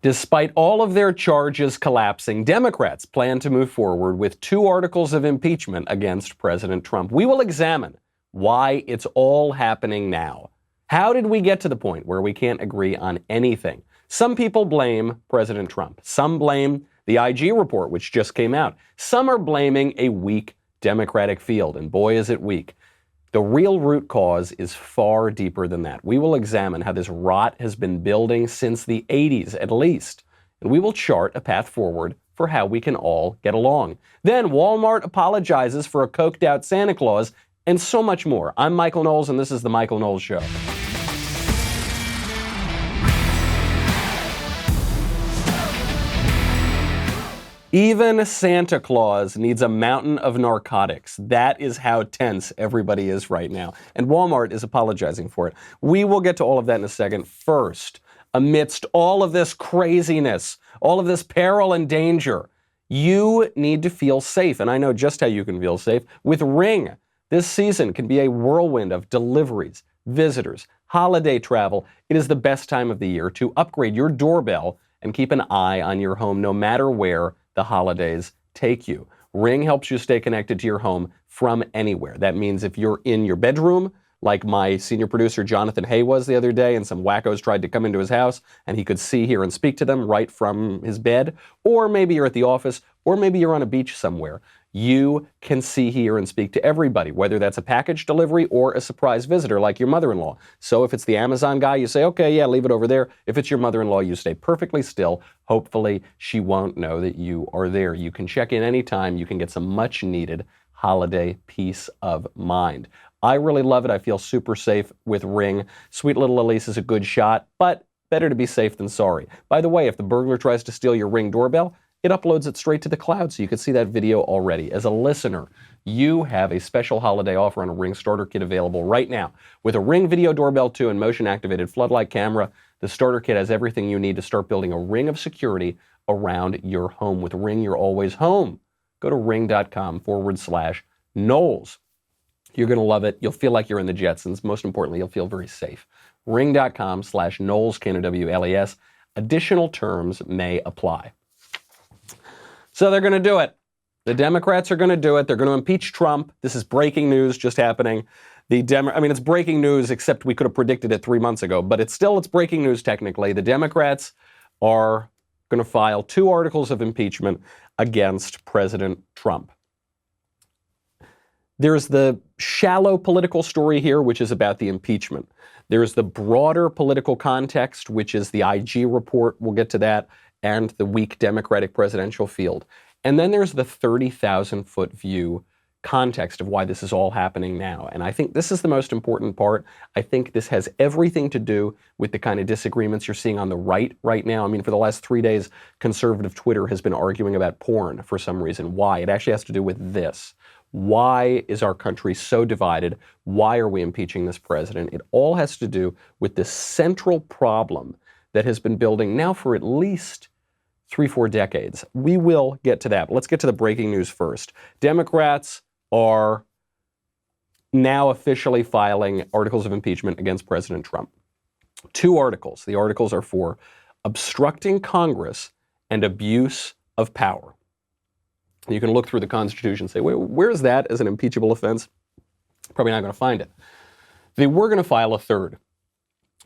Despite all of their charges collapsing, Democrats plan to move forward with 2 articles of impeachment against President Trump. We will examine why it's all happening now. How did we get to the point where we can't agree on anything? Some people blame President Trump. Some blame the IG report, which just came out. Some are blaming a weak Democratic field, and boy, is it weak. The real root cause is far deeper than that. We will examine how this rot has been building since the 80s at least, and we will chart a path forward for how we can all get along. Then Walmart apologizes for a coked out Santa Claus, and so much more. I'm Michael Knowles, and this is The Michael Knowles Show. Even Santa Claus needs a mountain of narcotics. That is how tense everybody is right now. And Walmart is apologizing for it. We will get to all of that in a second. First, amidst all of this craziness, all of this peril and danger, you need to feel safe. And I know just how you can feel safe with Ring. This season can be a whirlwind of deliveries, visitors, holiday travel. It is the best time of the year to upgrade your doorbell and keep an eye on your home no matter where the holidays take you. Ring helps you stay connected to your home from anywhere. That means if you're in your bedroom, like my senior producer Jonathan Hay was the other day, and some wackos tried to come into his house and he could see, hear, and speak to them right from his bed, or maybe you're at the office, or maybe you're on a beach somewhere. You can see, hear, and speak to everybody, whether that's a package delivery or a surprise visitor like your mother-in-law. So if it's the Amazon guy, you say, okay, yeah, leave it over there. If it's your mother-in-law, you stay perfectly still. Hopefully, she won't know that you are there. You can check in anytime. You can get some much-needed holiday peace of mind. I really love it. I feel super safe with Ring. Sweet little Elise is a good shot, but better to be safe than sorry. By the way, if the burglar tries to steal your Ring doorbell, it uploads it straight to the cloud, so you can see that video already. As a listener, you have a special holiday offer on a Ring starter kit available right now. With a Ring Video Doorbell 2 and motion-activated floodlight camera, the starter kit has everything you need to start building a ring of security around your home. With Ring, you're always home. Go to ring.com/Knowles. You're going to love it. You'll feel like you're in the Jetsons. Most importantly, you'll feel very safe. Ring.com/Knowles, K-N-O-W-L-E-S. Additional terms may apply. So they're going to do it. The Democrats are going to do it. They're going to impeach Trump. This is breaking news just happening. It's breaking news, except we could have predicted it 3 months ago, but it's breaking news technically. The Democrats are going to file 2 articles of impeachment against President Trump. There's the shallow political story here, which is about the impeachment. There's the broader political context, which is the IG report. We'll get to that. And the weak Democratic presidential field. And then there's the 30,000-foot view context of why this is all happening now. And I think this is the most important part. I think this has everything to do with the kind of disagreements you're seeing on the right now. I mean, for the last 3 days, conservative Twitter has been arguing about porn for some reason. Why? It actually has to do with this. Why is our country so divided? Why are we impeaching this president? It all has to do with this central problem that has been building now for at least 3-4 decades. We will get to that. But let's get to the breaking news first. Democrats are now officially filing articles of impeachment against President Trump. 2 articles. The articles are for obstructing Congress and abuse of power. You can look through the Constitution and say, where is that as an impeachable offense? Probably not going to find it. They were going to file a third.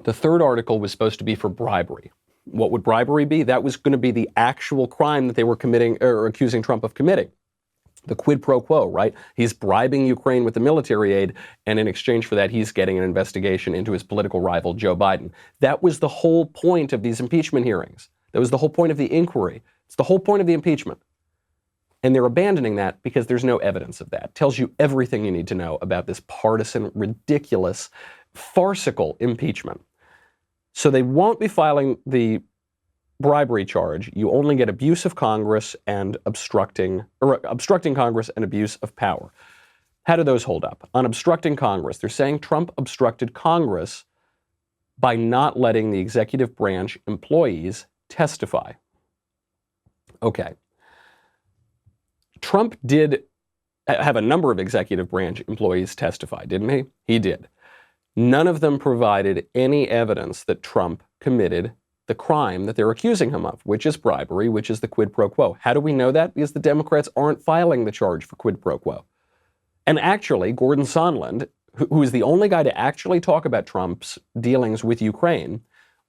The third article was supposed to be for bribery. What would bribery be? That was going to be the actual crime that they were committing or accusing Trump of committing. The quid pro quo, right? He's bribing Ukraine with the military aid, and in exchange for that, he's getting an investigation into his political rival, Joe Biden. That was the whole point of these impeachment hearings. That was the whole point of the inquiry. It's the whole point of the impeachment. And they're abandoning that because there's no evidence of that. It tells you everything you need to know about this partisan, ridiculous, farcical impeachment. So they won't be filing the bribery charge. You only get abuse of Congress and obstructing Congress and abuse of power. How do those hold up? On obstructing Congress, they're saying Trump obstructed Congress by not letting the executive branch employees testify. Okay. Trump did have a number of executive branch employees testify, didn't he? He did. None of them provided any evidence that Trump committed the crime that they're accusing him of, which is bribery, which is the quid pro quo. How do we know that? Because the Democrats aren't filing the charge for quid pro quo. And actually, Gordon Sondland, who is the only guy to actually talk about Trump's dealings with Ukraine,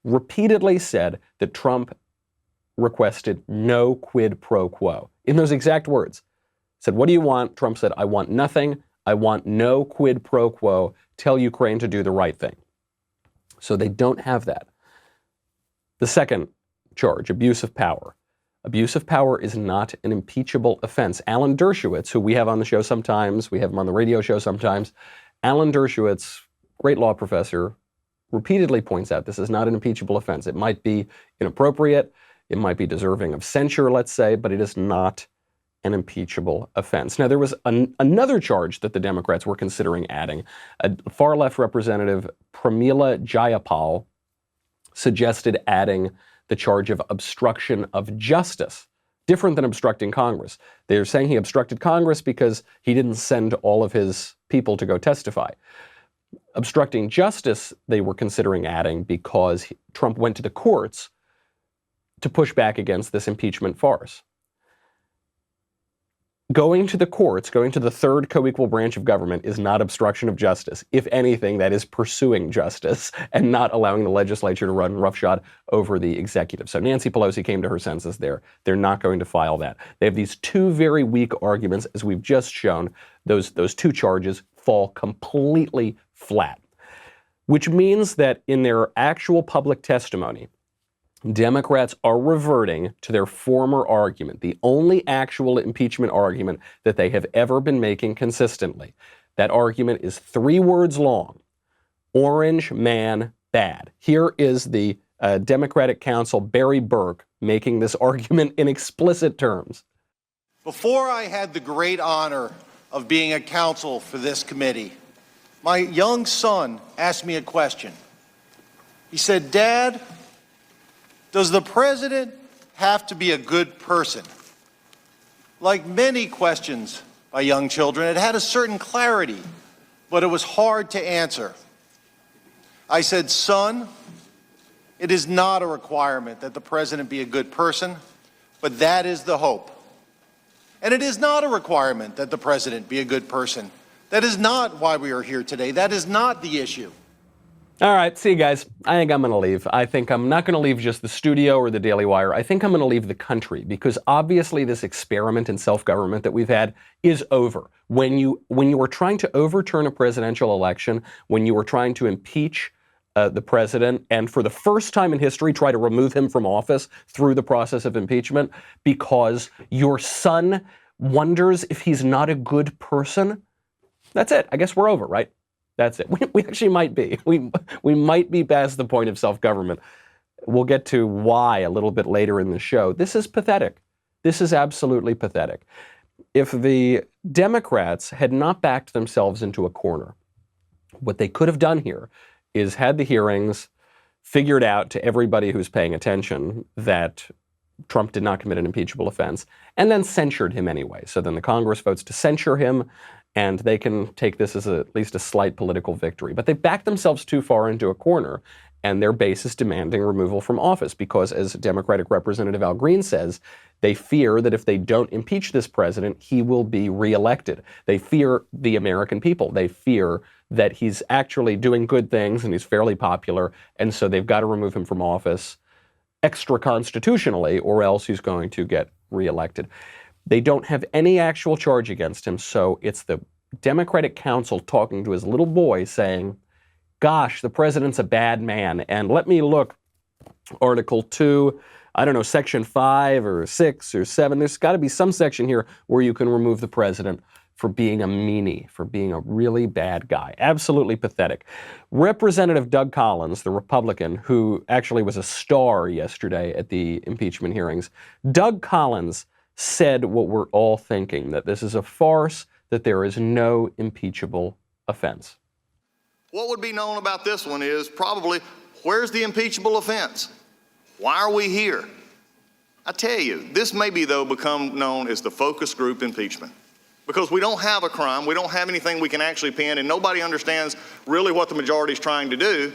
repeatedly said that Trump requested no quid pro quo. In those exact words. Said, what do you want? Trump said, I want nothing. I want no quid pro quo. Tell Ukraine to do the right thing. So they don't have that. The second charge, abuse of power. Abuse of power is not an impeachable offense. Alan Dershowitz, who we have on the show sometimes, we have him on the radio show sometimes, Alan Dershowitz, great law professor, repeatedly points out this is not an impeachable offense. It might be inappropriate, it might be deserving of censure, let's say, but it is not an impeachable offense. Now, there was another charge that the Democrats were considering adding. A far-left representative, Pramila Jayapal, suggested adding the charge of obstruction of justice, different than obstructing Congress. They're saying he obstructed Congress because he didn't send all of his people to go testify. Obstructing justice, they were considering adding because Trump went to the courts to push back against this impeachment farce. Going to the courts, going to the third co-equal branch of government is not obstruction of justice. If anything, that is pursuing justice and not allowing the legislature to run roughshod over the executive. So Nancy Pelosi came to her senses there. They're not going to file that. They have these two very weak arguments, as we've just shown. Those two charges fall completely flat, which means that in their actual public testimony, Democrats are reverting to their former argument, the only actual impeachment argument that they have ever been making consistently. That argument is 3 words long. Orange man bad. Here is the Democratic counsel, Barry Burke, making this argument in explicit terms. Before I had the great honor of being a counsel for this committee, my young son asked me a question. He said, Dad, does the president have to be a good person? Like many questions by young children, it had a certain clarity, but it was hard to answer. I said, son, it is not a requirement that the president be a good person, but that is the hope. And it is not a requirement that the president be a good person. That is not why we are here today. That is not the issue. All right, see you guys. I think I'm going to leave. I think I'm not going to leave just the studio or the Daily Wire. I think I'm going to leave the country because obviously this experiment in self-government that we've had is over. When you were trying to overturn a presidential election, when you were trying to impeach the president and for the first time in history try to remove him from office through the process of impeachment because your son wonders if he's not a good person, that's it. I guess we're over, right? That's it. We actually might be. We might be past the point of self-government. We'll get to why a little bit later in the show. This is pathetic. This is absolutely pathetic. If the Democrats had not backed themselves into a corner, what they could have done here is had the hearings, figured out to everybody who's paying attention that Trump did not commit an impeachable offense, and then censured him anyway. So then the Congress votes to censure him, and they can take this as at least a slight political victory. But they backed themselves too far into a corner, and their base is demanding removal from office because, as Democratic Representative Al Green says, they fear that if they don't impeach this president, he will be reelected. They fear the American people. They fear that he's actually doing good things and he's fairly popular, and so they've got to remove him from office extra-constitutionally, or else he's going to get reelected. They don't have any actual charge against him, so it's the Democratic counsel talking to his little boy saying, gosh, the president's a bad man, and let me look, Article 2, I don't know, Section 5 or 6 or 7, there's got to be some section here where you can remove the president for being a meanie, for being a really bad guy. Absolutely pathetic. Representative Doug Collins, the Republican, who actually was a star yesterday at the impeachment hearings, Doug Collins said what we're all thinking, that this is a farce, that there is no impeachable offense. What would be known about this one is probably, where's the impeachable offense? Why are we here? I tell you, this may be, though, become known as the focus group impeachment. Because we don't have a crime, we don't have anything we can actually pin, and nobody understands really what the majority is trying to do,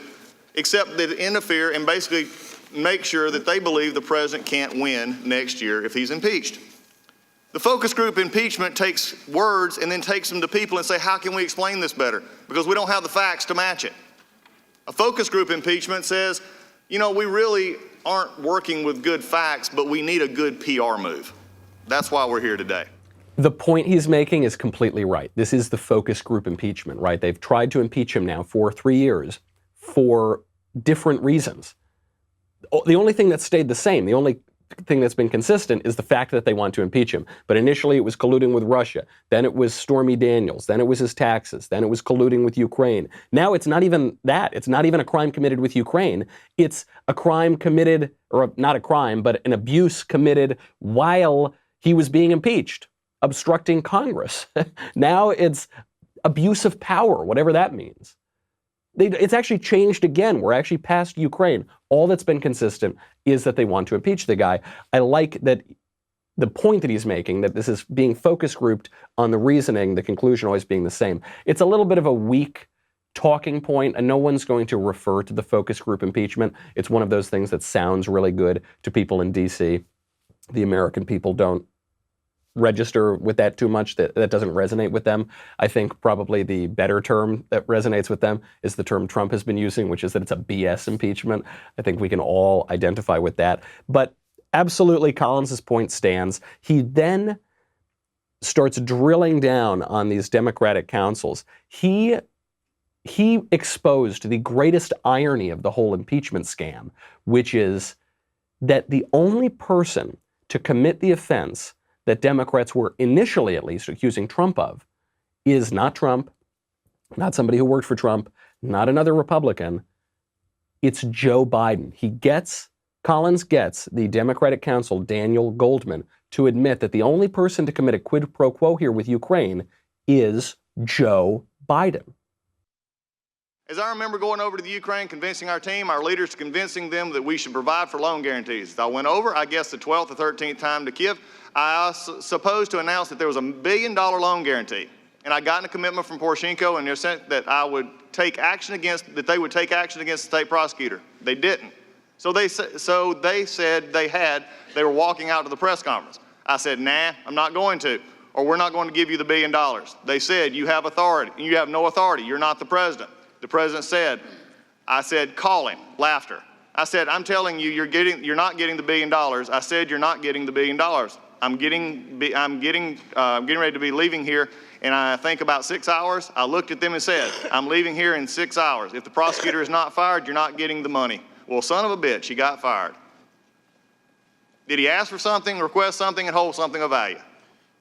except that interfere and basically make sure that they believe the president can't win next year if he's impeached. The focus group impeachment takes words and then takes them to people and say, how can we explain this better? Because we don't have the facts to match it. A focus group impeachment says, you know, we really aren't working with good facts, but we need a good PR move. That's why we're here today. The point he's making is completely right. This is the focus group impeachment, right? They've tried to impeach him now for 3 years for different reasons. The only thing that stayed the same, the only thing that's been consistent is the fact that they want to impeach him. But initially it was colluding with Russia. Then it was Stormy Daniels. Then it was his taxes. Then it was colluding with Ukraine. Now it's not even that. It's not even a crime committed with Ukraine. It's a crime committed, or not a crime, but an abuse committed while he was being impeached, obstructing Congress. Now it's abuse of power, whatever that means. It's actually changed again. We're actually past Ukraine. All that's been consistent is that they want to impeach the guy. I like that the point that he's making, that this is being focus grouped on the reasoning, the conclusion always being the same. It's a little bit of a weak talking point, and no one's going to refer to the focus group impeachment. It's one of those things that sounds really good to people in D.C. The American people don't register with that too much. That doesn't resonate with them. I think probably the better term that resonates with them is the term Trump has been using, which is that it's a BS impeachment. I think we can all identify with that. But absolutely, Collins's point stands. He then starts drilling down on these Democratic counsels. He exposed the greatest irony of the whole impeachment scam, which is that the only person to commit the offense that Democrats were initially, at least, accusing Trump of, is not Trump, not somebody who worked for Trump, not another Republican. It's Joe Biden. Collins gets the Democratic counsel, Daniel Goldman, to admit that the only person to commit a quid pro quo here with Ukraine is Joe Biden. As I remember going over to the Ukraine, convincing our team, our leaders, convincing them that we should provide for loan guarantees. I went over, I guess, the 12th or 13th time to Kiev. I was supposed to announce that there was $1 billion loan guarantee. And I got a commitment from Poroshenko and they said that I would take action against, that they would take action against the state prosecutor. They didn't. So they said they were walking out to the press conference. I said, nah, I'm not going to, or we're not going to give you the $1 billion. They said, you have authority. You have no authority. You're not the president. The president said, I said, call him. Laughter. I said, I'm telling you, you're not getting the $1 billion. I said, you're not getting the $1 billion. I'm getting ready to be leaving here, and I think about 6 hours. I looked at them and said, I'm leaving here in 6 hours. If the prosecutor is not fired, you're not getting the money. Well, son of a bitch, he got fired. Did he ask for something, request something, and hold something of value?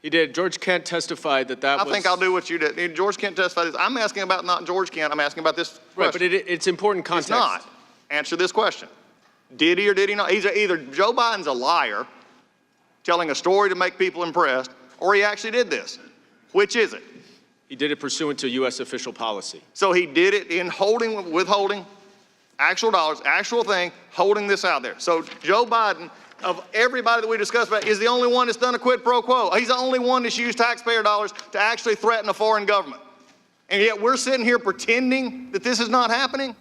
He did. George Kent testified that was... I think I'll do what you did. George Kent testified this. I'm asking about not George Kent. I'm asking about this question. Right, but it's important context. It's not. Answer this question. Did he or did he not? Either Joe Biden's a liar, telling a story to make people impressed, or he actually did this. Which is it? He did it pursuant to U.S. official policy. So he did it in withholding actual dollars, actual thing, holding this out there. So Joe Biden, of everybody that we discussed about, is the only one that's done a quid pro quo. He's the only one that's used taxpayer dollars to actually threaten a foreign government. And yet we're sitting here pretending that this is not happening?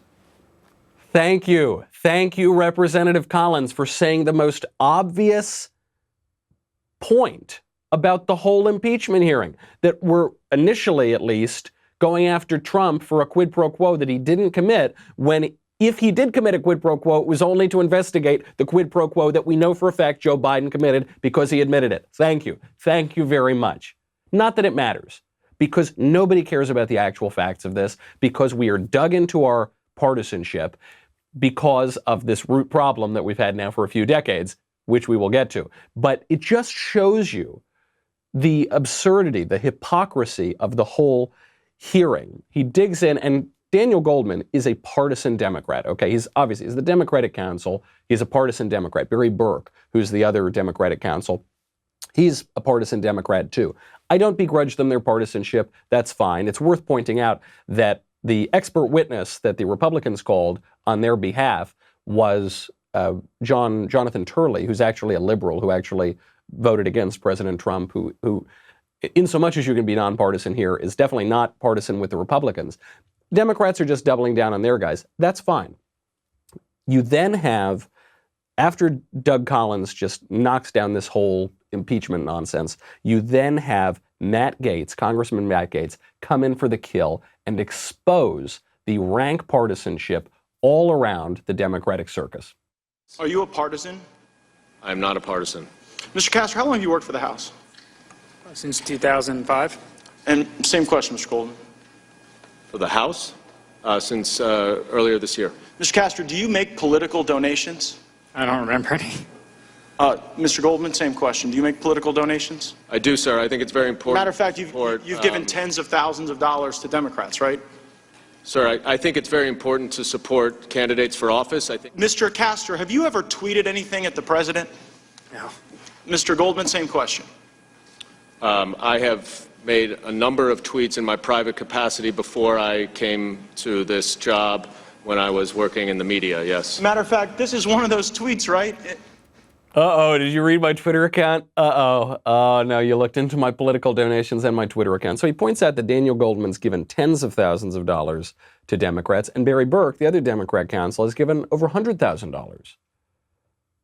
Thank you. Thank you, Representative Collins, for saying the most obvious point about the whole impeachment hearing, that we're initially, at least, going after Trump for a quid pro quo that he didn't commit, when if he did commit a quid pro quo, it was only to investigate the quid pro quo that we know for a fact Joe Biden committed because he admitted it. Thank you. Thank you very much. Not that it matters, because nobody cares about the actual facts of this, because we are dug into our partisanship because of this root problem that we've had now for a few decades, which we will get to. But it just shows you the absurdity, the hypocrisy of the whole hearing. He digs in, and Daniel Goldman is a partisan Democrat, okay? He's the Democratic counsel. He's a partisan Democrat. Barry Burke, who's the other Democratic counsel, he's a partisan Democrat too. I don't begrudge them their partisanship. That's fine. It's worth pointing out that the expert witness that the Republicans called on their behalf was Jonathan Turley, who's actually a liberal, who actually voted against President Trump, who in so much as you can be nonpartisan here, is definitely not partisan with the Republicans. Democrats are just doubling down on their guys. That's fine. You then have after Doug Collins just knocks down this whole impeachment nonsense, you then have Matt Gaetz, Congressman Matt Gaetz, come in for the kill and expose the rank partisanship all around the Democratic circus. Are you a partisan? I'm not a partisan. Mr. Castro, how long have you worked for the House? Since 2005. And same question, Mr. Goldman. For the House? Since earlier this year. Mr. Castro, do you make political donations? I don't remember any. Mr. Goldman, same question. Do you make political donations? I do, sir. I think it's very important. Matter of fact, you've given tens of thousands of dollars to Democrats, right? Sir, I think it's very important to support candidates for office. I think. Mr. Castro, have you ever tweeted anything at the president? No. Mr. Goldman, same question. I have made a number of tweets in my private capacity before I came to this job when I was working in the media, yes. Matter of fact, this is one of those tweets, right? Uh-oh, did you read my Twitter account? Uh-oh. Oh, no, you looked into my political donations and my Twitter account. So he points out that Daniel Goldman's given tens of thousands of dollars to Democrats, and Barry Burke, the other Democrat counsel, has given over $100,000.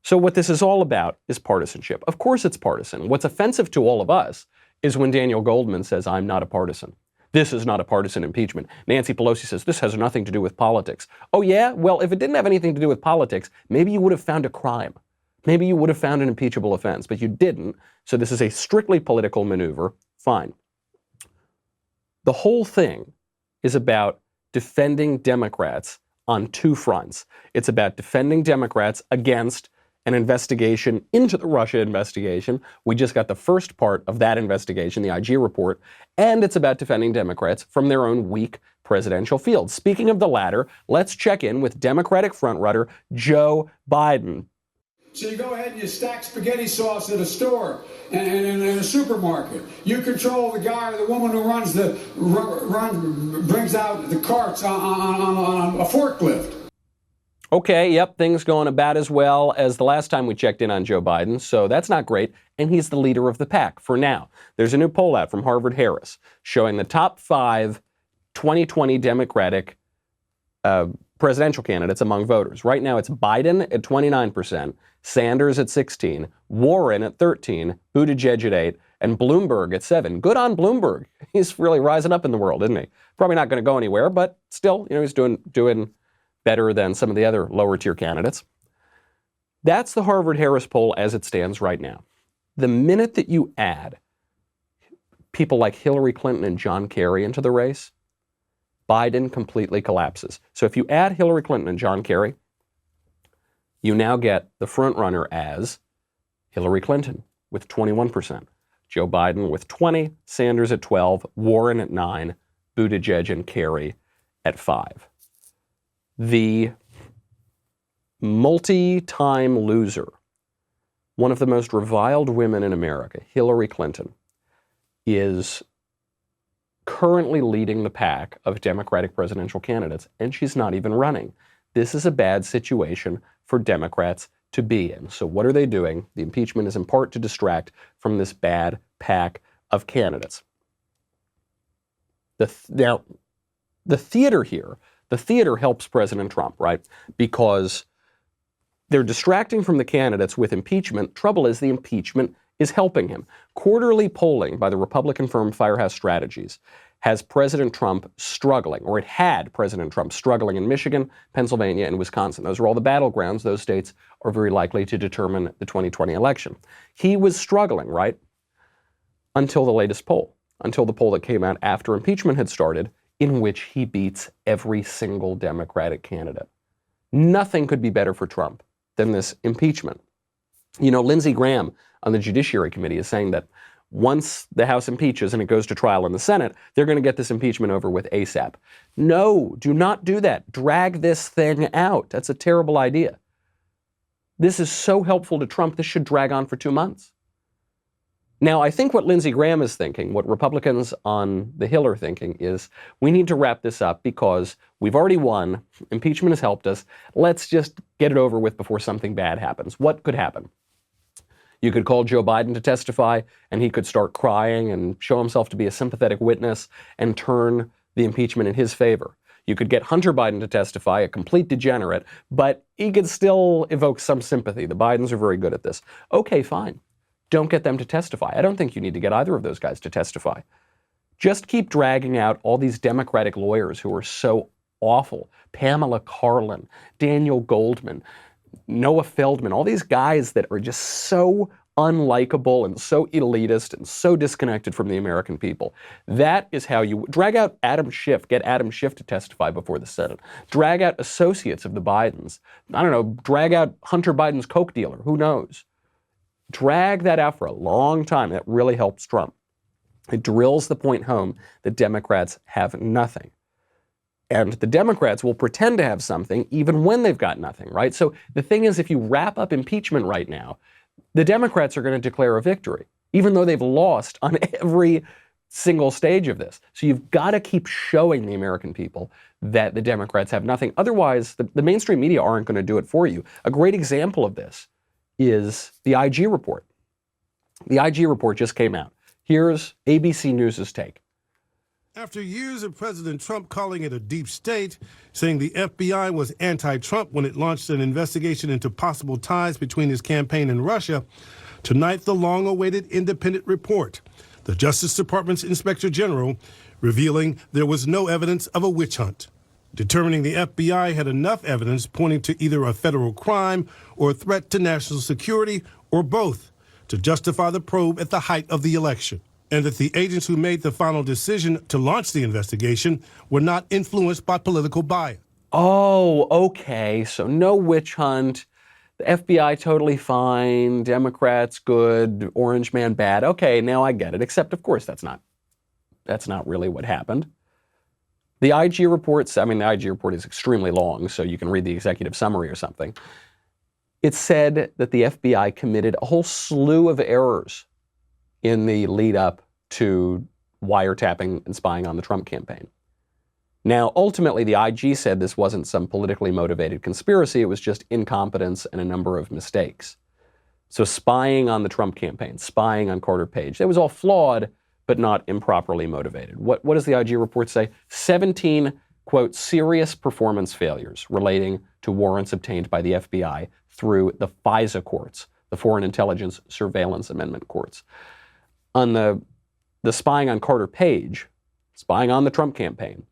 So what this is all about is partisanship. Of course it's partisan. What's offensive to all of us is when Daniel Goldman says, I'm not a partisan. This is not a partisan impeachment. Nancy Pelosi says, this has nothing to do with politics. Oh yeah? Well, if it didn't have anything to do with politics, maybe you would have found a crime. Maybe you would have found an impeachable offense, but you didn't. So this is a strictly political maneuver. Fine. The whole thing is about defending Democrats on two fronts. It's about defending Democrats against an investigation into the Russia investigation. We just got the first part of that investigation, the IG report, and it's about defending Democrats from their own weak presidential field. Speaking of the latter, let's check in with Democratic frontrunner Joe Biden. So you go ahead and you stack spaghetti sauce at a store and in a supermarket. You control the guy or the woman who brings out the carts on a forklift. Okay, yep, things going about as well as the last time we checked in on Joe Biden, so that's not great, and he's the leader of the pack for now. There's a new poll out from Harvard-Harris showing the top 5 2020 Democratic presidential candidates among voters. Right now it's Biden at 29%, Sanders at 16%, Warren at 13%, Buttigieg at 8%, and Bloomberg at 7%. Good on Bloomberg. He's really rising up in the world, isn't he? Probably not going to go anywhere, but still, he's doing better than some of the other lower tier candidates. That's the Harvard-Harris poll as it stands right now. The minute that you add people like Hillary Clinton and John Kerry into the race, Biden completely collapses. So if you add Hillary Clinton and John Kerry, you now get the front runner as Hillary Clinton with 21%, Joe Biden with 20%, Sanders at 12%, Warren at 9%, Buttigieg and Kerry at 5%. The multi-time loser, one of the most reviled women in America, Hillary Clinton, is currently leading the pack of Democratic presidential candidates, and she's not even running. This is a bad situation for Democrats to be in. So what are they doing? The impeachment is in part to distract from this bad pack of candidates. Now, the theater here, the theater helps President Trump, right? Because they're distracting from the candidates with impeachment. Trouble is the impeachment is helping him. Quarterly polling by the Republican firm Firehouse Strategies has President Trump struggling, or it had President Trump struggling in Michigan, Pennsylvania, and Wisconsin. Those are all the battlegrounds. Those states are very likely to determine the 2020 election. He was struggling, right? Until the latest poll, until the poll that came out after impeachment had started, in which he beats every single Democratic candidate. Nothing could be better for Trump than this impeachment. Lindsey Graham on the Judiciary Committee is saying that once the House impeaches and it goes to trial in the Senate, they're going to get this impeachment over with ASAP. No, do not do that. Drag this thing out. That's a terrible idea. This is so helpful to Trump, this should drag on for 2 months. Now, I think what Lindsey Graham is thinking, what Republicans on the Hill are thinking is, we need to wrap this up because we've already won. Impeachment has helped us. Let's just get it over with before something bad happens. What could happen? You could call Joe Biden to testify, and he could start crying and show himself to be a sympathetic witness and turn the impeachment in his favor. You could get Hunter Biden to testify, a complete degenerate, but he could still evoke some sympathy. The Bidens are very good at this. Okay, fine. Don't get them to testify. I don't think you need to get either of those guys to testify. Just keep dragging out all these Democratic lawyers who are so awful. Pamela Karlan, Daniel Goldman, Noah Feldman, all these guys that are just so unlikable and so elitist and so disconnected from the American people. That is how you drag out Adam Schiff, get Adam Schiff to testify before the Senate. Drag out associates of the Bidens. I don't know, drag out Hunter Biden's coke dealer, who knows? Drag that out for a long time. That really helps Trump. It drills the point home that Democrats have nothing. And the Democrats will pretend to have something even when they've got nothing, right? So the thing is, if you wrap up impeachment right now, the Democrats are going to declare a victory, even though they've lost on every single stage of this. So you've got to keep showing the American people that the Democrats have nothing. Otherwise, the mainstream media aren't going to do it for you. A great example of this is the IG report. The IG report just came out. Here's ABC News' take. After years of President Trump calling it a deep state, saying the FBI was anti-Trump when it launched an investigation into possible ties between his campaign and Russia, tonight the long-awaited independent report, the Justice Department's Inspector General, revealing there was no evidence of a witch hunt, determining the FBI had enough evidence pointing to either a federal crime or a threat to national security, or both, to justify the probe at the height of the election, and that the agents who made the final decision to launch the investigation were not influenced by political bias. Oh, okay. So no witch hunt. The FBI totally fine. Democrats good. Orange man bad. Okay, now I get it. Except, of course, that's not really what happened. The IG reports, the IG report is extremely long, so you can read the executive summary or something. It said that the FBI committed a whole slew of errors in the lead up to wiretapping and spying on the Trump campaign. Now, ultimately, the IG said this wasn't some politically motivated conspiracy. It was just incompetence and a number of mistakes. So spying on the Trump campaign, spying on Carter Page, that was all flawed, but not improperly motivated. What does the IG report say? 17, quote, serious performance failures relating to warrants obtained by the FBI through the FISA courts, the Foreign Intelligence Surveillance Amendment courts. On the spying on Carter Page, spying on the Trump campaign,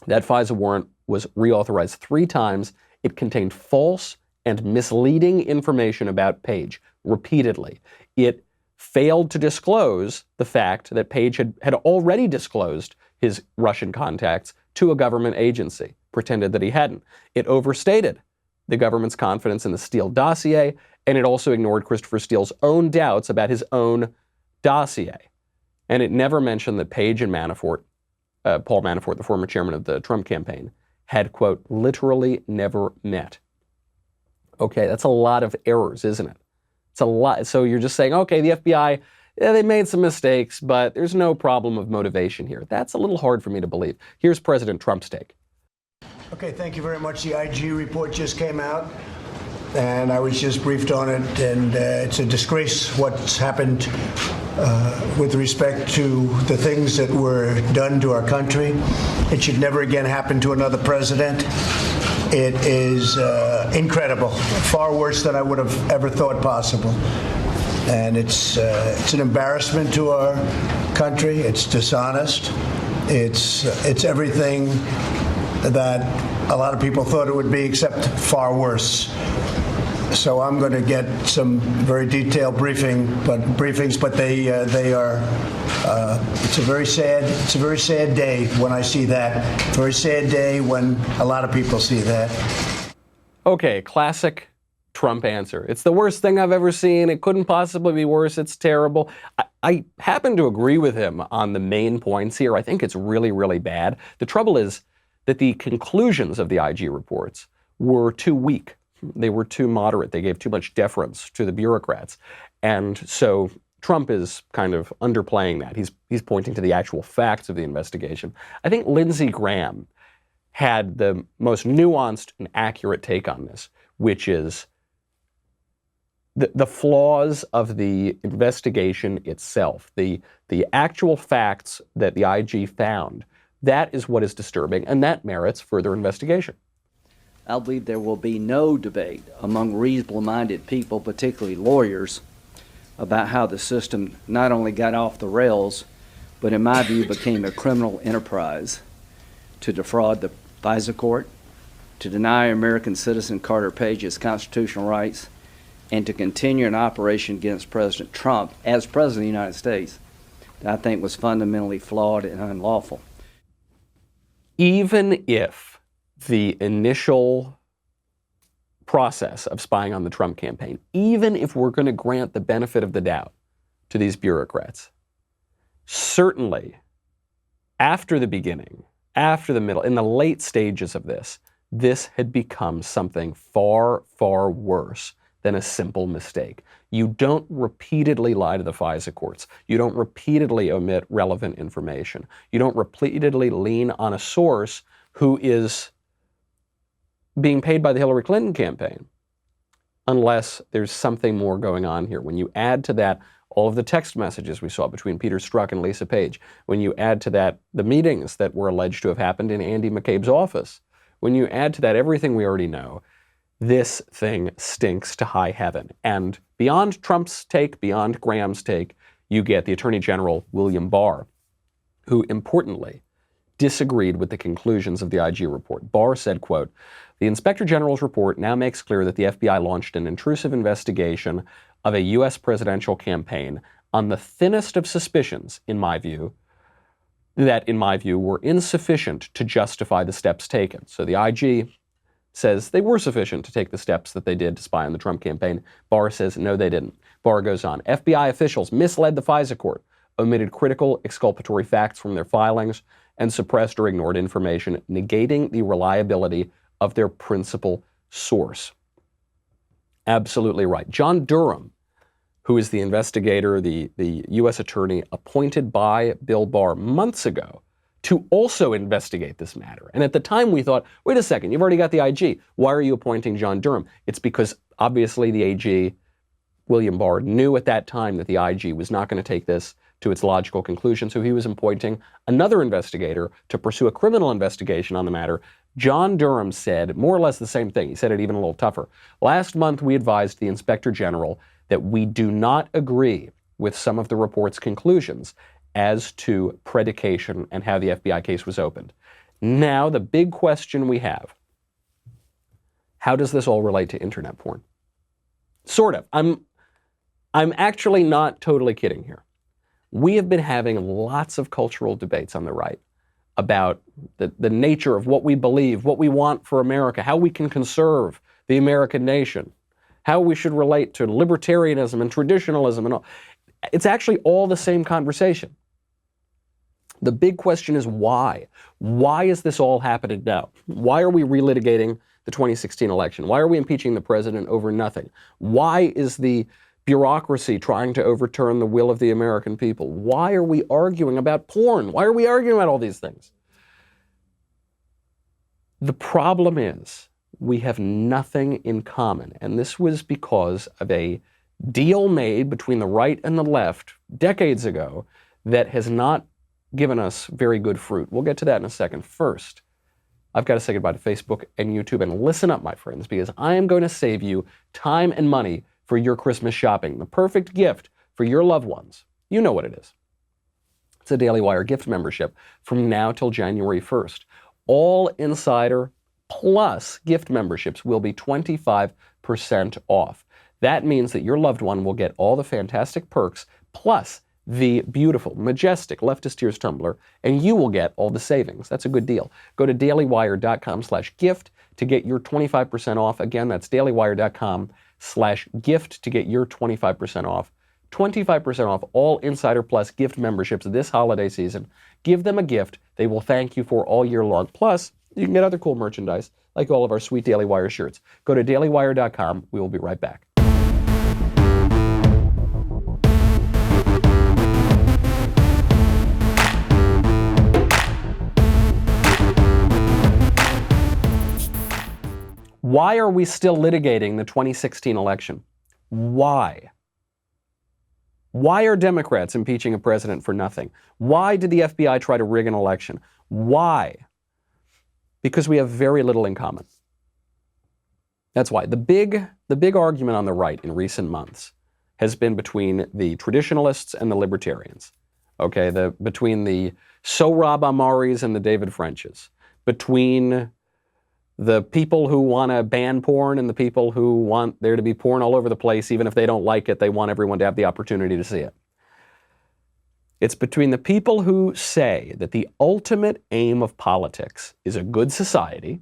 that FISA warrant was reauthorized 3 times. It contained false and misleading information about Page repeatedly. It failed to disclose the fact that Page had already disclosed his Russian contacts to a government agency, pretended that he hadn't. It overstated the government's confidence in the Steele dossier, and it also ignored Christopher Steele's own doubts about his own dossier. And it never mentioned that Page and Manafort, Paul Manafort, the former chairman of the Trump campaign, had, quote, literally never met. Okay, that's a lot of errors, isn't it? It's a lot. So you're just saying, okay, the FBI, yeah, they made some mistakes, but there's no problem of motivation here. That's a little hard for me to believe. Here's President Trump's take. Okay, thank you very much. The IG report just came out, and I was just briefed on it, and it's a disgrace what's happened with respect to the things that were done to our country. It should never again happen to another president. It is incredible, far worse than I would have ever thought possible. And it's an embarrassment to our country. It's dishonest. It's everything that a lot of people thought it would be, except far worse. So I'm going to get some very detailed briefings, but they are. It's a very sad day when I see that. Very sad day when a lot of people see that. Okay, classic Trump answer. It's the worst thing I've ever seen. It couldn't possibly be worse. It's terrible. I happen to agree with him on the main points here. I think it's really, really bad. The trouble is that the conclusions of the IG reports were too weak. They were too moderate. They gave too much deference to the bureaucrats. And so Trump is kind of underplaying that. He's pointing to the actual facts of the investigation. I think Lindsey Graham had the most nuanced and accurate take on this, which is the flaws of the investigation itself, the actual facts that the IG found That is what is disturbing, and that merits further investigation. I believe there will be no debate among reasonable-minded people, particularly lawyers, about how the system not only got off the rails, but in my view became a criminal enterprise to defraud the FISA court, to deny American citizen Carter Page his constitutional rights, and to continue an operation against President Trump as President of the United States that I think was fundamentally flawed and unlawful. Even if the initial process of spying on the Trump campaign, even if we're going to grant the benefit of the doubt to these bureaucrats, certainly after the beginning, after the middle, in the late stages of this had become something far, far worse than a simple mistake. You don't repeatedly lie to the FISA courts. You don't repeatedly omit relevant information. You don't repeatedly lean on a source who is being paid by the Hillary Clinton campaign, unless there's something more going on here. When you add to that all of the text messages we saw between Peter Strzok and Lisa Page, when you add to that the meetings that were alleged to have happened in Andy McCabe's office, when you add to that everything we already know, this thing stinks to high heaven. And beyond Trump's take, beyond Graham's take, you get the Attorney General, William Barr, who importantly disagreed with the conclusions of the IG report. Barr said, quote, "The Inspector General's report now makes clear that the FBI launched an intrusive investigation of a U.S. presidential campaign on the thinnest of suspicions, in my view, were insufficient to justify the steps taken." So the IG says they were sufficient to take the steps that they did to spy on the Trump campaign. Barr says, no, they didn't. Barr goes on, "FBI officials misled the FISA court, omitted critical exculpatory facts from their filings, and suppressed or ignored information, negating the reliability of their principal source." Absolutely right. John Durham, who is the investigator, the U.S. attorney appointed by Bill Barr months ago to also investigate this matter. And at the time we thought, wait a second, you've already got the IG. Why are you appointing John Durham? It's because obviously the AG, William Barr, knew at that time that the IG was not going to take this to its logical conclusion, so he was appointing another investigator to pursue a criminal investigation on the matter. John Durham said more or less the same thing. He said it even a little tougher. "Last month, we advised the Inspector General that we do not agree with some of the report's conclusions as to predication and how the FBI case was opened." Now, the big question we have, how does this all relate to internet porn? Sort of. I'm actually not totally kidding here. We have been having lots of cultural debates on the right about the nature of what we believe, what we want for America, how we can conserve the American nation, how we should relate to libertarianism and traditionalism and all. It's actually all the same conversation. The big question is why? Why is this all happening now? Why are we relitigating the 2016 election? Why are we impeaching the president over nothing? Why is the bureaucracy trying to overturn the will of the American people? Why are we arguing about porn? Why are we arguing about all these things? The problem is we have nothing in common, and this was because of a deal made between the right and the left decades ago that has not given us very good fruit. We'll get to that in a second. First, I've got to say goodbye to Facebook and YouTube, and listen up, my friends, because I am going to save you time and money for your Christmas shopping. The perfect gift for your loved ones. You know what it is. It's a Daily Wire gift membership from now till January 1st. All Insider plus gift memberships will be 25% off. That means that your loved one will get all the fantastic perks plus the beautiful, majestic Leftist Tears tumbler, and you will get all the savings. That's a good deal. Go to dailywire.com/gift to get your 25% off. Again, that's dailywire.com/gift to get your 25% off. 25% off all Insider Plus gift memberships this holiday season. Give them a gift they will thank you for all year long. Plus, you can get other cool merchandise, like all of our sweet Daily Wire shirts. Go to dailywire.com. We will be right back. Why are we still litigating the 2016 election? Why? Why are Democrats impeaching a president for nothing? Why did the FBI try to rig an election? Why? Because we have very little in common. That's why. The big argument on the right in recent months has been between the traditionalists and the libertarians. Okay, between the Sohrab Ahmaris and the David Frenches, between the people who want to ban porn and the people who want there to be porn all over the place, even if they don't like it, they want everyone to have the opportunity to see it. It's between the people who say that the ultimate aim of politics is a good society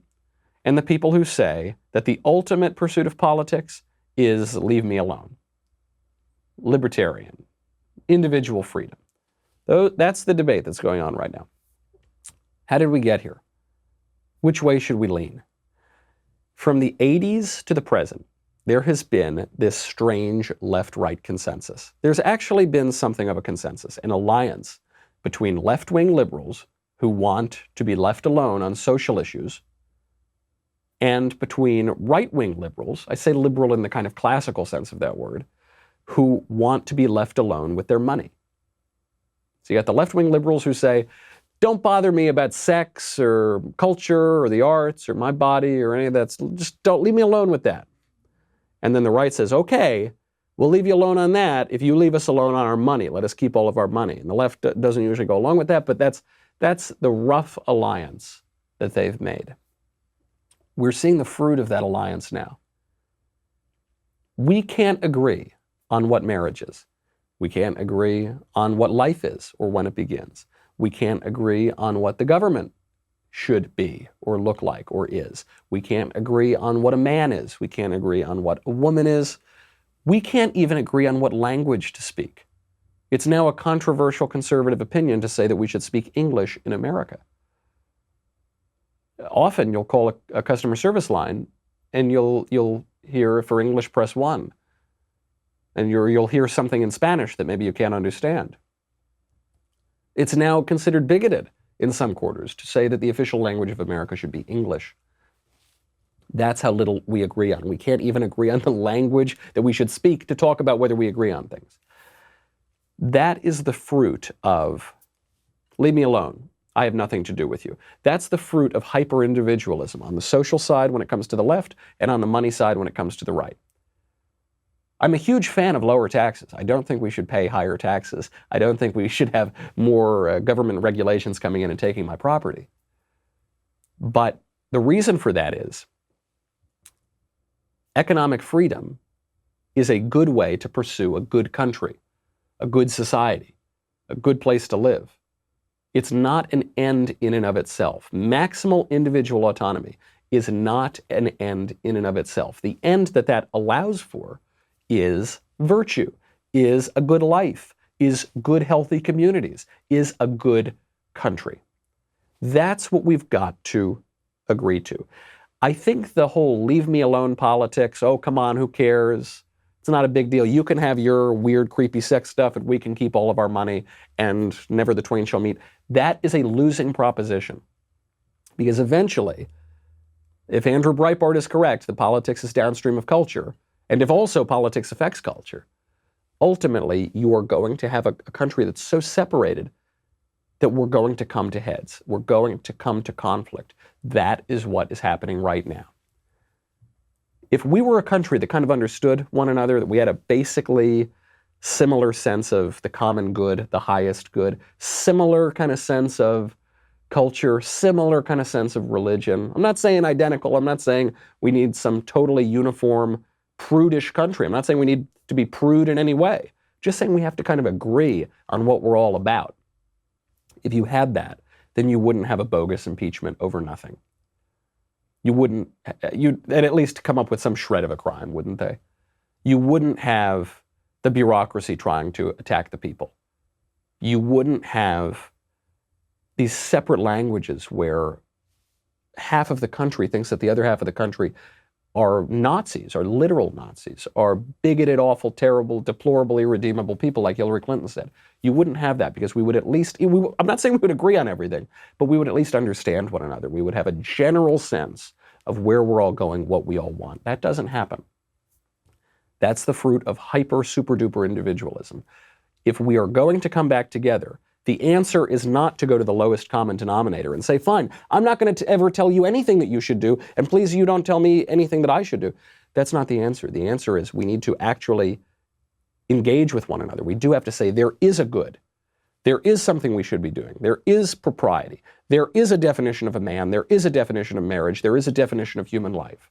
and the people who say that the ultimate pursuit of politics is leave me alone. Libertarian, individual freedom. That's the debate that's going on right now. How did we get here? Which way should we lean? From the 80s to the present, there has been this strange left-right consensus. There's actually been something of a consensus, an alliance between left-wing liberals who want to be left alone on social issues and between right-wing liberals, I say liberal in the kind of classical sense of that word, who want to be left alone with their money. So you got the left-wing liberals who say, don't bother me about sex or culture or the arts or my body or any of that. Just don't leave me alone with that. And then the right says, okay, we'll leave you alone on that if you leave us alone on our money. Let us keep all of our money. And the left doesn't usually go along with that, but that's the rough alliance that they've made. We're seeing the fruit of that alliance now. We can't agree on what marriage is. We can't agree on what life is or when it begins. We can't agree on what the government should be or look like or is. We can't agree on what a man is. We can't agree on what a woman is. We can't even agree on what language to speak. It's now a controversial conservative opinion to say that we should speak English in America. Often you'll call a customer service line and you'll hear for English press 1. And you'll hear something in Spanish that maybe you can't understand. It's now considered bigoted in some quarters to say that the official language of America should be English. That's how little we agree on. We can't even agree on the language that we should speak to talk about whether we agree on things. That is the fruit of, leave me alone. I have nothing to do with you. That's the fruit of hyper-individualism on the social side when it comes to the left and on the money side when it comes to the right. I'm a huge fan of lower taxes. I don't think we should pay higher taxes. I don't think we should have more government regulations coming in and taking my property. But the reason for that is economic freedom is a good way to pursue a good country, a good society, a good place to live. It's not an end in and of itself. Maximal individual autonomy is not an end in and of itself. The end that allows for is virtue, is a good life, is good healthy communities, is a good country. That's what we've got to agree to. I think the whole leave me alone politics, oh, come on, who cares? It's not a big deal. You can have your weird, creepy sex stuff and we can keep all of our money and never the twain shall meet. That is a losing proposition. Because eventually, if Andrew Breitbart is correct, that politics is downstream of culture, and if also politics affects culture, ultimately you are going to have a country that's so separated that we're going to come to heads. We're going to come to conflict. That is what is happening right now. If we were a country that kind of understood one another, that we had a basically similar sense of the common good, the highest good, similar kind of sense of culture, similar kind of sense of religion. I'm not saying identical. I'm not saying we need some totally uniform, prudish country. I'm not saying we need to be prude in any way. Just saying we have to kind of agree on what we're all about. If you had that, then you wouldn't have a bogus impeachment over nothing. You'd at least come up with some shred of a crime, wouldn't they? You wouldn't have the bureaucracy trying to attack the people. You wouldn't have these separate languages where half of the country thinks that the other half of the country are Nazis, are literal Nazis, are bigoted, awful, terrible, deplorable, irredeemable people like Hillary Clinton said. You wouldn't have that because we would at least, I'm not saying we would agree on everything, but we would at least understand one another. We would have a general sense of where we're all going, what we all want. That doesn't happen. That's the fruit of hyper, super duper individualism. If we are going to come back together, The answer is not to go to the lowest common denominator and say, fine, I'm not going to ever tell you anything that you should do, and please you don't tell me anything that I should do. That's not the answer. The answer is we need to actually engage with one another. We do have to say there is a good. There is something we should be doing. There is propriety. There is a definition of a man. There is a definition of marriage. There is a definition of human life.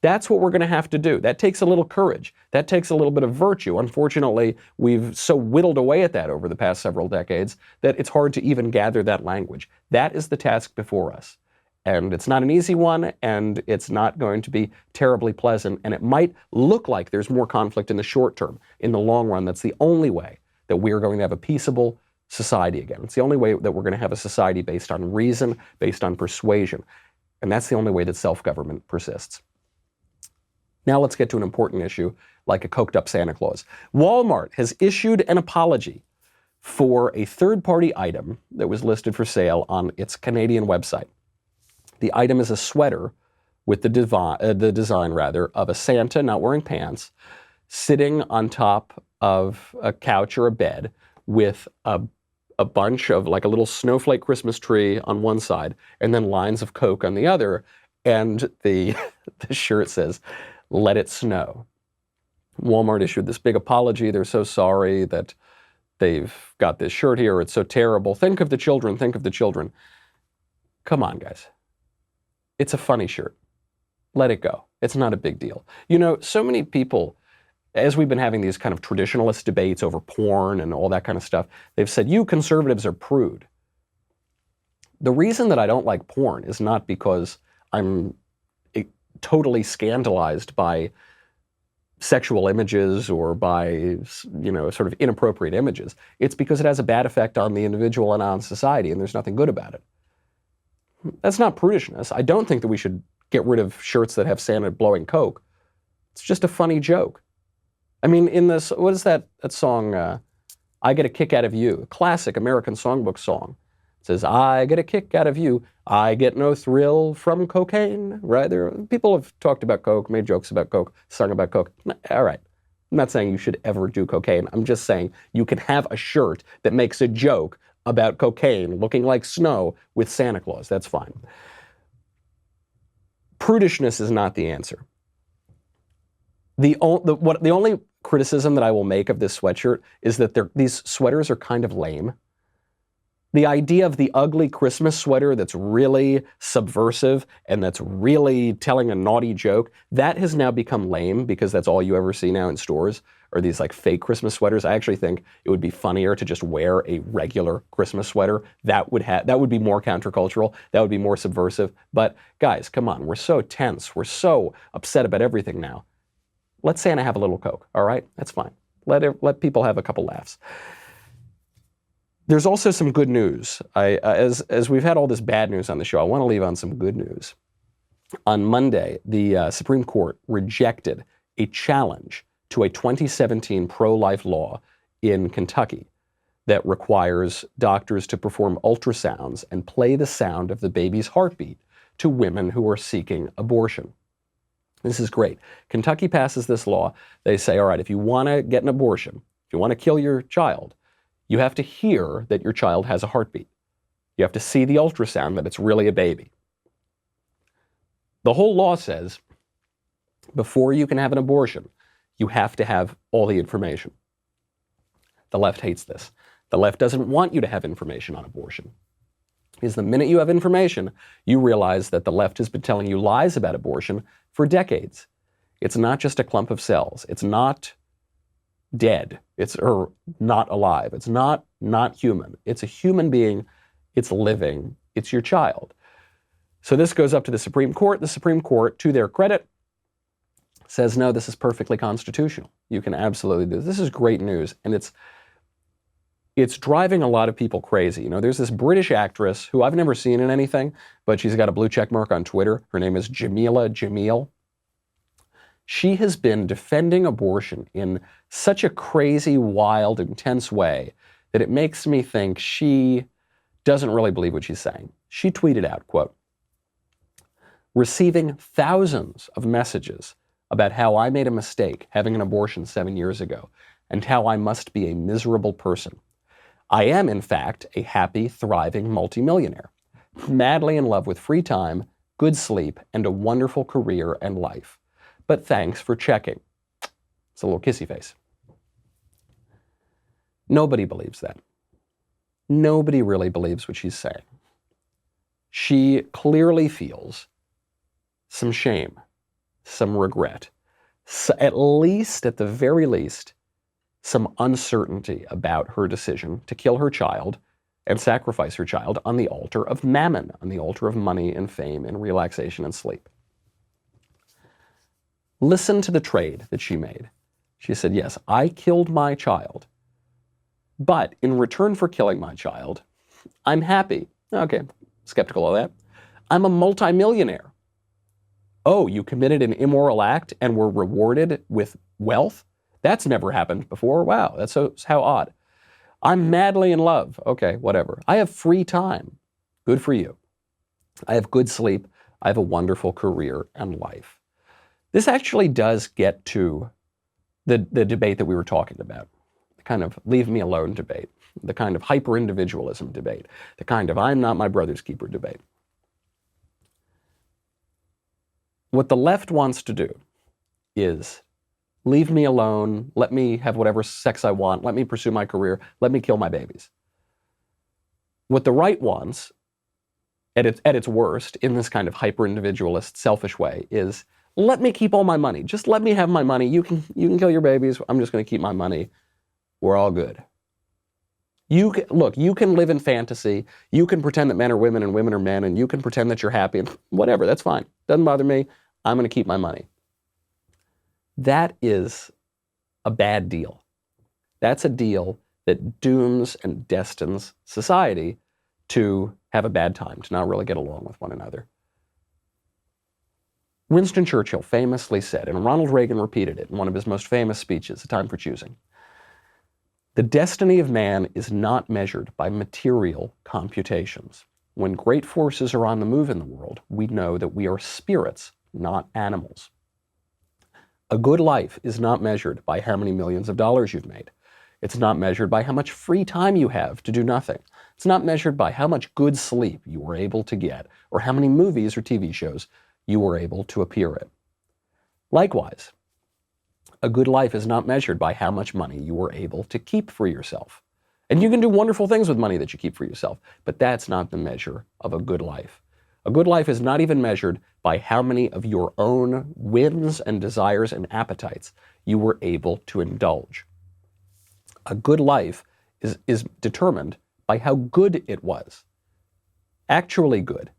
That's what we're going to have to do. That takes a little courage. That takes a little bit of virtue. Unfortunately, we've so whittled away at that over the past several decades that it's hard to even gather that language. That is the task before us. And it's not an easy one, and it's not going to be terribly pleasant, and it might look like there's more conflict in the short term. In the long run, that's the only way that we are going to have a peaceable society again. It's the only way that we're going to have a society based on reason, based on persuasion. And that's the only way that self-government persists. Now let's get to an important issue like a coked up Santa Claus. Walmart has issued an apology for a third-party item that was listed for sale on its Canadian website. The item is a sweater with the design of a Santa not wearing pants, sitting on top of a couch or a bed with a bunch of, like a little snowflake Christmas tree on one side, and then lines of Coke on the other, and the shirt says, "Let it snow." Walmart issued this big apology. They're so sorry that they've got this shirt here. It's so terrible. Think of the children. Think of the children. Come on, guys. It's a funny shirt. Let it go. It's not a big deal. You know, so many people, as we've been having these kind of traditionalist debates over porn and all that kind of stuff, they've said, you conservatives are prude. The reason that I don't like porn is not because I'm totally scandalized by sexual images or by, you know, sort of inappropriate images. It's because it has a bad effect on the individual and on society, and there's nothing good about it. That's not prudishness. I don't think that we should get rid of shirts that have Santa blowing Coke. It's just a funny joke. I mean, in this, what is that song, I Get a Kick Out of You, a classic American songbook song. It says, I get a kick out of you, I get no thrill from cocaine, right? People have talked about Coke, made jokes about Coke, sung about Coke. All right, I'm not saying you should ever do cocaine. I'm just saying you can have a shirt that makes a joke about cocaine looking like snow with Santa Claus. That's fine. Prudishness is not the answer. The only criticism that I will make of this sweatshirt is that these sweaters are kind of lame. The idea of the ugly Christmas sweater that's really subversive and that's really telling a naughty joke, that has now become lame because that's all you ever see now in stores are these like fake Christmas sweaters. I actually think it would be funnier to just wear a regular Christmas sweater. That would be more countercultural. That would be more subversive. But guys, come on, we're so tense. We're so upset about everything now. Let Santa have a little Coke, all right? That's fine. Let people have a couple laughs. There's also some good news. As we've had all this bad news on the show, I want to leave on some good news. On Monday, the Supreme Court rejected a challenge to a 2017 pro-life law in Kentucky that requires doctors to perform ultrasounds and play the sound of the baby's heartbeat to women who are seeking abortion. This is great. Kentucky passes this law. They say, all right, if you want to get an abortion, if you want to kill your child, you have to hear that your child has a heartbeat. You have to see the ultrasound that it's really a baby. The whole law says before you can have an abortion, you have to have all the information. The left hates this. The left doesn't want you to have information on abortion. Because the minute you have information, you realize that the left has been telling you lies about abortion for decades. It's not just a clump of cells. It's not dead. It's not alive. It's not human. It's a human being. It's living. It's your child. So this goes up to the Supreme Court. The Supreme Court, to their credit, says, no, this is perfectly constitutional. You can absolutely do this. This is great news. And it's driving a lot of people crazy. You know, there's this British actress who I've never seen in anything, but she's got a blue check mark on Twitter. Her name is Jamila Jamil. She has been defending abortion in such a crazy, wild, intense way that it makes me think she doesn't really believe what she's saying. She tweeted out, quote, receiving thousands of messages about how I made a mistake having an abortion 7 years ago and how I must be a miserable person. I am, in fact, a happy, thriving multimillionaire, madly in love with free time, good sleep, and a wonderful career and life. But thanks for checking. It's a little kissy face. Nobody believes that. Nobody really believes what she's saying. She clearly feels some shame, some regret, at the very least, some uncertainty about her decision to kill her child and sacrifice her child on the altar of mammon, on the altar of money and fame and relaxation and sleep. Listen to the trade that she made. She said, yes, I killed my child, but in return for killing my child, I'm happy. Okay, skeptical of that. I'm a multimillionaire. Oh, you committed an immoral act and were rewarded with wealth? That's never happened before. Wow, that's how odd. I'm madly in love. Okay, whatever. I have free time. Good for you. I have good sleep. I have a wonderful career and life. This actually does get to the debate that we were talking about, the kind of leave me alone debate, the kind of hyper-individualism debate, the kind of I'm not my brother's keeper debate. What the left wants to do is leave me alone, let me have whatever sex I want, let me pursue my career, let me kill my babies. What the right wants, at its worst, in this kind of hyper-individualist, selfish way, is let me keep all my money. Just let me have my money. You can kill your babies. I'm just going to keep my money. We're all good. You can live in fantasy. You can pretend that men are women and women are men, and you can pretend that you're happy. And whatever, that's fine. Doesn't bother me. I'm going to keep my money. That is a bad deal. That's a deal that dooms and destines society to have a bad time, to not really get along with one another. Winston Churchill famously said, and Ronald Reagan repeated it in one of his most famous speeches, A Time for Choosing, the destiny of man is not measured by material computations. When great forces are on the move in the world, we know that we are spirits, not animals. A good life is not measured by how many millions of dollars you've made. It's not measured by how much free time you have to do nothing. It's not measured by how much good sleep you were able to get or how many movies or TV shows you were able to appear in. Likewise, a good life is not measured by how much money you were able to keep for yourself. And you can do wonderful things with money that you keep for yourself, but that's not the measure of a good life. A good life is not even measured by how many of your own whims and desires and appetites you were able to indulge. A good life is determined by how good it was. Actually good.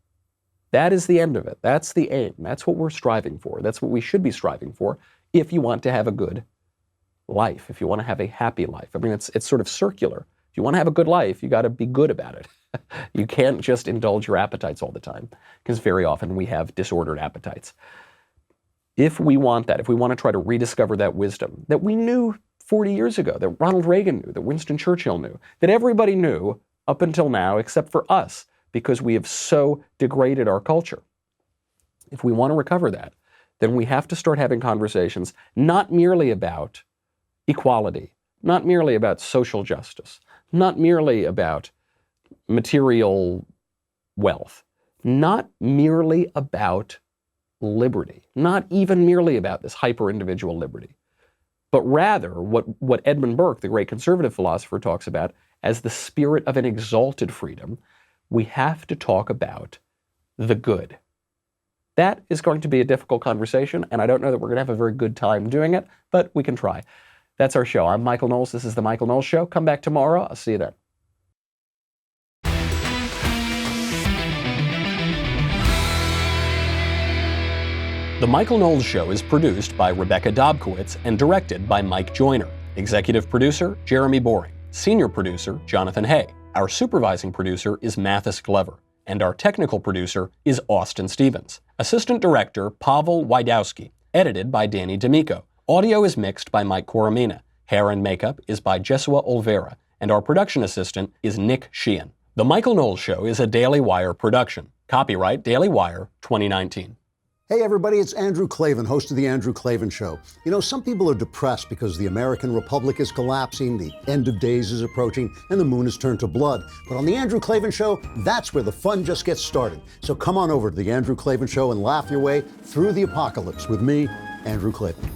That is the end of it. That's the aim. That's what we're striving for. That's what we should be striving for if you want to have a good life, if you want to have a happy life. I mean, it's sort of circular. If you want to have a good life, you got to be good about it. You can't just indulge your appetites all the time, because very often we have disordered appetites. If we want that, if we want to try to rediscover that wisdom that we knew 40 years ago, that Ronald Reagan knew, that Winston Churchill knew, that everybody knew up until now except for us, because we have so degraded our culture. If we want to recover that, then we have to start having conversations not merely about equality, not merely about social justice, not merely about material wealth, not merely about liberty, not even merely about this hyper-individual liberty, but rather what Edmund Burke, the great conservative philosopher, talks about as the spirit of an exalted freedom. We have to talk about the good. That is going to be a difficult conversation, and I don't know that we're going to have a very good time doing it, but we can try. That's our show. I'm Michael Knowles. This is The Michael Knowles Show. Come back tomorrow. I'll see you then. The Michael Knowles Show is produced by Rebecca Dobkowitz and directed by Mike Joyner. Executive producer, Jeremy Boring. Senior producer, Jonathan Hay. Our supervising producer is Mathis Glover. And our technical producer is Austin Stevens. Assistant director, Pavel Wydowski. Edited by Danny D'Amico. Audio is mixed by Mike Coromina. Hair and makeup is by Jesua Olvera. And our production assistant is Nick Sheehan. The Michael Knowles Show is a Daily Wire production. Copyright Daily Wire 2019. Hey everybody, it's Andrew Klavan, host of The Andrew Klavan Show. You know, some people are depressed because the American Republic is collapsing, the end of days is approaching, and the moon has turned to blood. But on The Andrew Klavan Show, that's where the fun just gets started. So come on over to The Andrew Klavan Show and laugh your way through the apocalypse with me, Andrew Klavan.